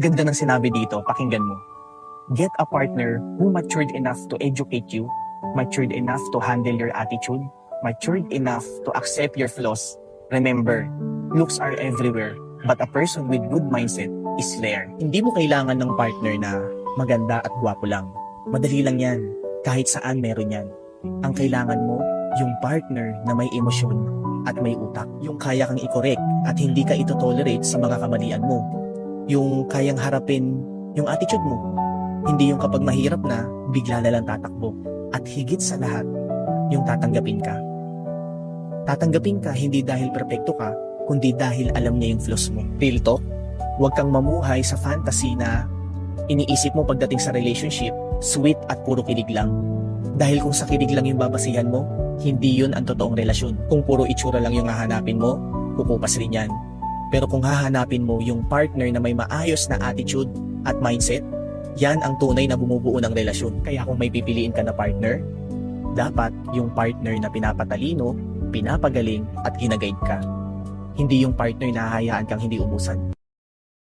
Ganda ng sinabi dito, pakinggan mo. Get a partner who matured enough to educate you, matured enough to handle your attitude, matured enough to accept your flaws. Remember, looks are everywhere, but a person with good mindset is rare. Hindi mo kailangan ng partner na maganda at gwapo lang. Madali lang yan. Kahit saan meron yan. Ang kailangan mo, yung partner na may emosyon at may utak. Yung kaya kang i-correct at hindi ka ito-tolerate sa mga kamalian mo. Yung kayang harapin yung attitude mo. Hindi yung kapag mahirap na, bigla na lang tatakbo. At higit sa lahat, yung tatanggapin ka. Tatanggapin ka hindi dahil perpekto ka, kundi dahil alam niya yung flaws mo. Real talk, huwag kang mamuhay sa fantasy na iniisip mo pagdating sa relationship, sweet at puro kilig lang. Dahil kung sa kilig lang yung babasihan mo, hindi yun ang totoong relasyon. Kung puro itsura lang yung hahanapin mo, kukupas rin yan. Pero kung hahanapin mo yung partner na may maayos na attitude at mindset, yan ang tunay na bumubuo ng relasyon. Kaya kung may pipiliin ka na partner, dapat yung partner na pinapatalino, pinapagaling at ginaguide ka. Hindi yung partner na hahayaan kang hindi umusan.